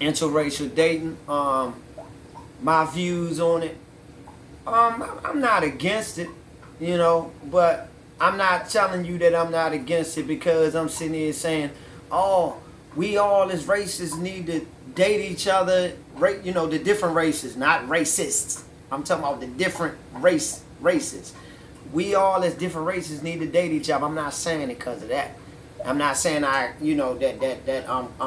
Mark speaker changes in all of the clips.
Speaker 1: interracial dating. My views on it. I'm not against it, you know, but I'm not telling you that I'm not against it because I'm sitting here saying, oh, we all as races need to date each other, you know, the different races, not racists. I'm talking about the different races. We all as different races need to date each other. I'm not saying it because of that. I'm not saying I'm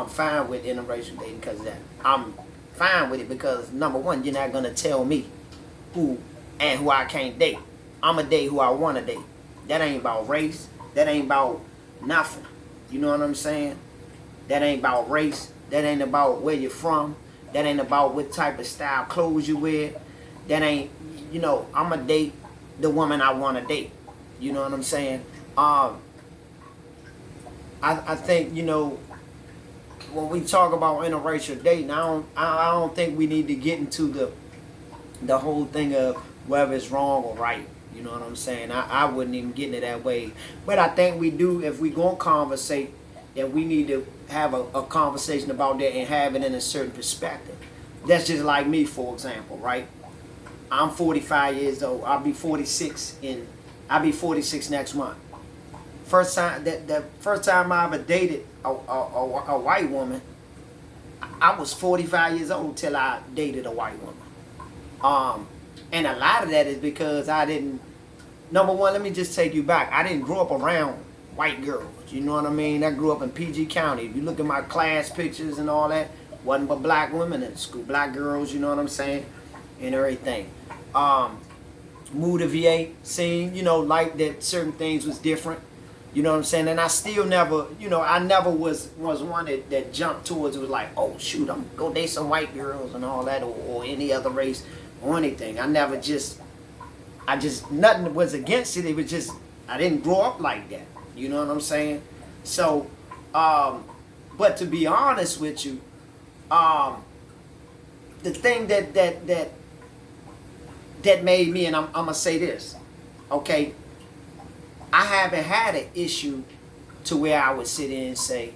Speaker 1: fine with interracial dating because of that. I'm fine with it because number one, you're not gonna tell me who I can't date. I'ma date who I wanna date. That ain't about race. That ain't about nothing. You know what I'm saying? That ain't about race. That ain't about where you're from. That ain't about what type of style clothes you wear. That ain't, you know, I'ma date the woman I wanna date. You know what I'm saying? I think, you know, when we talk about interracial dating, I don't think we need to get into the whole thing of whether it's wrong or right. You know what I'm saying? I wouldn't even get into that way. But I think we do, if we gonna conversate, that we need to have a conversation about that and have it in a certain perspective. That's just like me, for example, right? I'm 45 years old. I'll be 46 next month. First time the first time I ever dated a white woman, I was 45 years old till I dated a white woman. And a lot of that is because I didn't. Number one, let me just take you back. I didn't grow up around white girls. You know what I mean? I grew up in PG County. If you look at my class pictures and all that, wasn't but black women in school, black girls. You know what I'm saying, and everything. Moved to VA, seen, you know, like that certain things was different. You know what I'm saying? And I still never, you know, I never was one that jumped towards it, was like, oh shoot, I'm gonna go date some white girls and all that, or any other race or anything. I just nothing was against it. It was just, I didn't grow up like that. You know what I'm saying? So, but to be honest with you, the thing that made me, and I'm gonna say this, okay, I haven't had an issue to where I would sit in and say,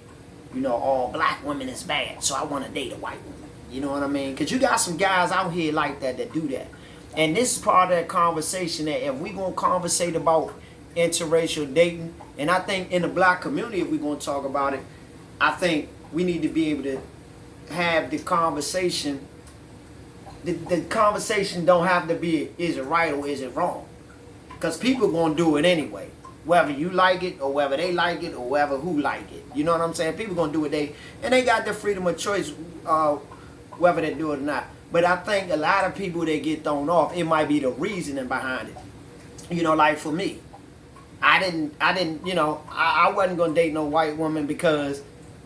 Speaker 1: you know, all black women is bad, so I want to date a white woman. You know what I mean? Because you got some guys out here like that do that. And this is part of that conversation that if we're going to conversate about interracial dating, and I think in the black community, if we're going to talk about it, I think we need to be able to have the conversation. The conversation don't have to be, is it right or is it wrong? Because people are going to do it anyway. Whether you like it or whether they like it or whether who like it. You know what I'm saying? People going to do it. They got the freedom of choice whether they do it or not. But I think a lot of people that get thrown off, it might be the reasoning behind it. You know, like for me, I didn't, you know, I wasn't going to date no white woman because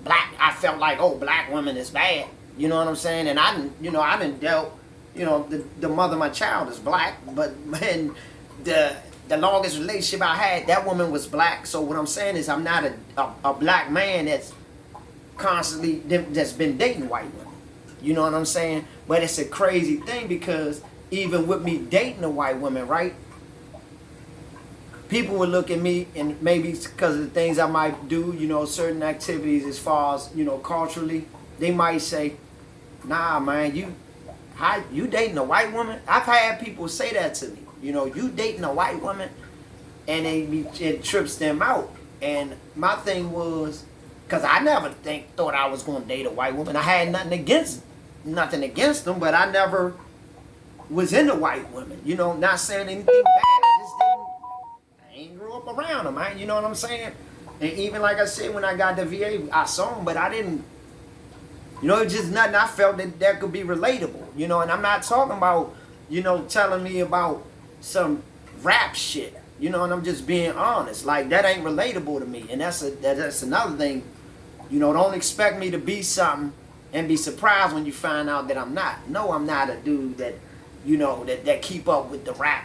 Speaker 1: I felt like, oh, black women is bad. You know what I'm saying? And I didn't dealt, you know, the mother of my child is black, but man, the longest relationship I had, that woman was black. So what I'm saying is I'm not a black man that's constantly, that's been dating white women. You know what I'm saying? But it's a crazy thing because even with me dating a white woman, right? People would look at me, and maybe because of the things I might do, you know, certain activities as far as, you know, culturally, they might say, nah, man, you dating a white woman? I've had people say that to me. You know, you dating a white woman, and it trips them out. And my thing was, because I never thought I was going to date a white woman. I had nothing against them, but I never was into white women. You know, not saying anything bad. I ain't grew up around them. You know what I'm saying? And even like I said, when I got to VA, I saw them, but I didn't. You know, it's just nothing I felt that could be relatable. You know, and I'm not talking about, you know, telling me about some rap shit, you know, and I'm just being honest. Like, that ain't relatable to me, and that's another thing. You know, don't expect me to be something and be surprised when you find out that I'm not. No, I'm not a dude that, you know, that keep up with the rap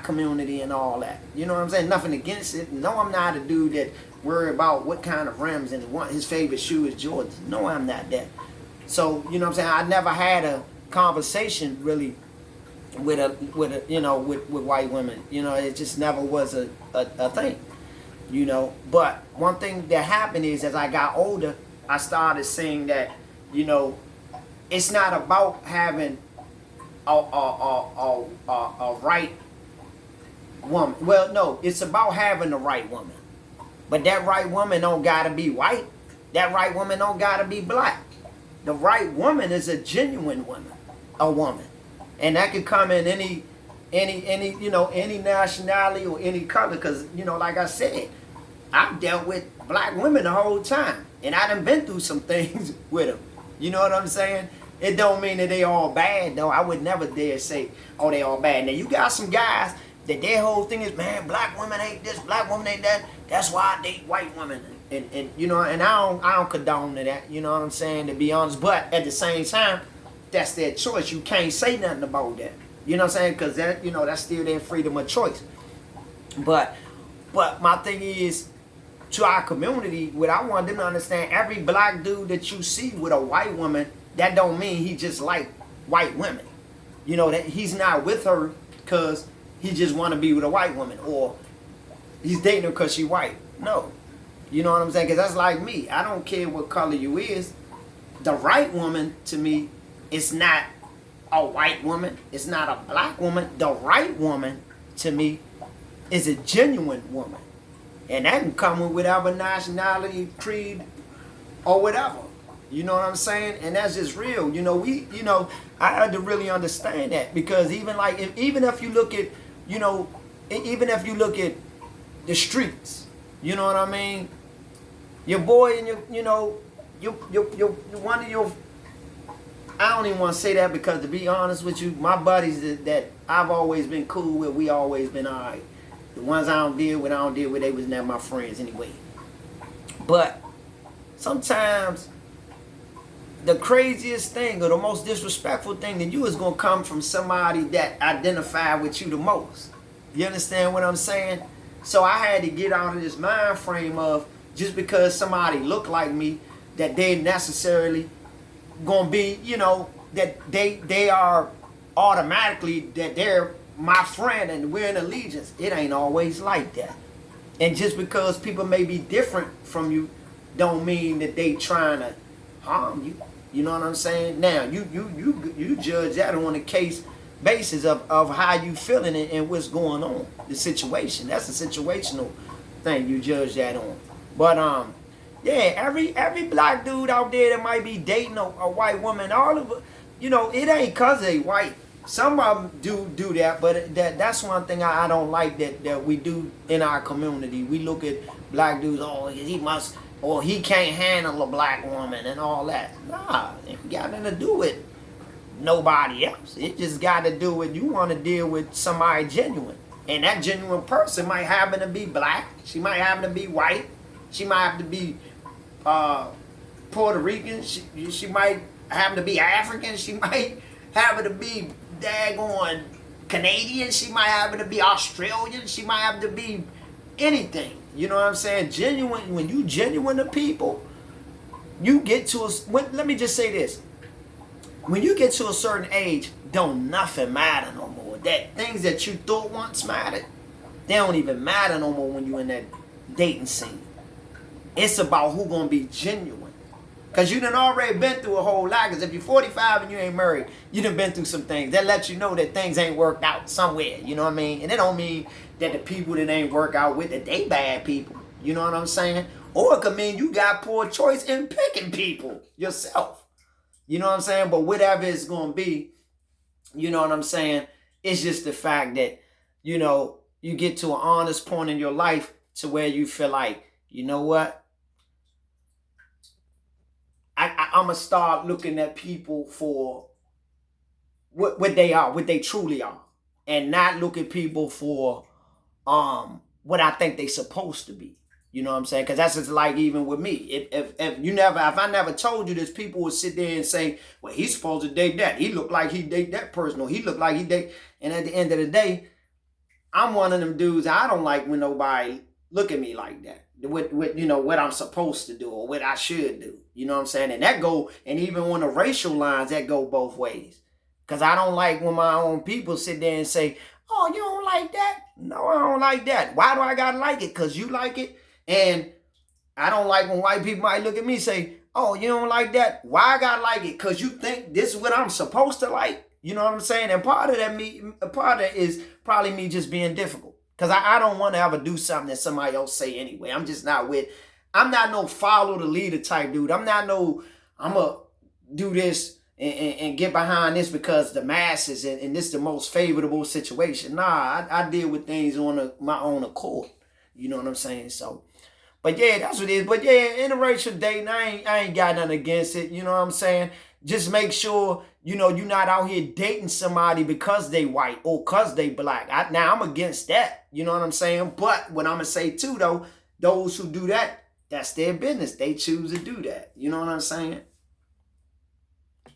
Speaker 1: community and all that. You know what I'm saying? Nothing against it. No, I'm not a dude that worry about what kind of rims and what his favorite shoe is Jordans. No, I'm not that. So, you know what I'm saying? I never had a conversation really with white women. You know, it just never was a thing. You know, but one thing that happened is as I got older, I started saying that, you know, it's not about having a right woman. Well, no, it's about having the right woman. But that right woman don't gotta be white. That right woman don't gotta be black. The right woman is a genuine woman, a woman, and that could come in any any nationality or any color. Because like I said, I've dealt with black women the whole time, and I done been through some things with them. You know what I'm saying? It don't mean that they all bad though. I would never dare say, oh, they all bad. Now you got some guys that their whole thing is, man, black women ain't this, black women ain't that. That's why I date white women. And I don't condone to that. You know what I'm saying? To be honest, but at the same time, that's their choice. You can't say nothing about that. You know what I'm saying? Because that that's still their freedom of choice. But my thing is, to our community, what I want them to understand, every black dude that you see with a white woman, that don't mean he just like white women. That he's not with her because he just want to be with a white woman, or he's dating her because she white. No. You know what I'm saying? Because that's like me. I don't care what color you is. The right woman, to me, is not a white woman. It's not a black woman. The right woman, to me, is a genuine woman. And that can come with whatever nationality, creed, or whatever. You know what I'm saying? And that's just real. I had to really understand that, because even if you look at, even if you look at the streets, you know what I mean? Your boy and your one of your, I don't even want to say that, because to be honest with you, my buddies that I've always been cool with, we always been alright. The ones I don't deal with, they was never my friends anyway. But sometimes the craziest thing or the most disrespectful thing to you is going to come from somebody that identify with you the most. You understand what I'm saying? So I had to get out of this mind frame of, just because somebody look like me, that they necessarily going to be, that they are automatically, that they're my friend and we're in allegiance. It ain't always like that. And just because people may be different from you, don't mean that they trying to harm you. You know what I'm saying? Now, you judge that on a case basis of how you feeling and what's going on, the situation. That's a situational thing you judge that on. But yeah, every black dude out there that might be dating a white woman, all of it, it ain't cause they white. Some of them do that, but that's one thing I don't like that we do in our community. We look at black dudes, oh, he must, or he can't handle a black woman and all that. Nah, it ain't got nothing to do with nobody else. It just got to do with, you want to deal with somebody genuine. And that genuine person might happen to be black. She might happen to be white. She might have to be Puerto Rican. She might happen to be African. She might happen to be daggone Canadian. She might happen to be Australian. She might have to be anything. You know what I'm saying? Genuine. When you genuine to people, you get to let me just say this. When you get to a certain age, don't nothing matter no more. That things that you thought once mattered, they don't even matter no more when you're in that dating scene. It's about who gonna be genuine. Because you done already been through a whole lot. Because if you're 45 and you ain't married, you done been through some things. That lets you know that things ain't worked out somewhere. You know what I mean? And it don't mean that the people that ain't work out with, that they bad people. You know what I'm saying? Or it could mean you got poor choice in picking people yourself. You know what I'm saying? But whatever it's going to be, you know what I'm saying? It's just the fact that, you get to an honest point in your life to where you feel like, you know what? I'm going to start looking at people for what they are, what they truly are. And not look at people for what I think they supposed to be. You know what I'm saying? Because that's just like even with me. If I never told you this, people would sit there and say, well, he's supposed to date that. He looked like he date that person, or he looked like he date. And at the end of the day, I'm one of them dudes. I don't like when nobody look at me like that. With what I'm supposed to do or what I should do. You know what I'm saying? And that go, and even on the racial lines, that go both ways. Because I don't like when my own people sit there and say, oh, you don't like that? No, I don't like that. Why do I gotta like it? Because you like it. And I don't like when white people might look at me and say, Oh, you don't like that? Why I gotta like it? Cause you think this is what I'm supposed to like. You know what I'm saying? And part of that is probably me just being difficult. Cause I don't want to ever do something that somebody else say anyway. I'm not no follow the leader type dude. I'm gonna do this and get behind this because the masses and this is the most favorable situation. Nah, I deal with things on my own accord. You know what I'm saying? So, but yeah, that's what it is. But yeah, interracial dating, I ain't got nothing against it. You know what I'm saying? Just make sure, you're not out here dating somebody because they white or because they black. Now, I'm against that. You know what I'm saying? But what I'm going to say too, though, those who do that, that's their business. They choose to do that. You know what I'm saying?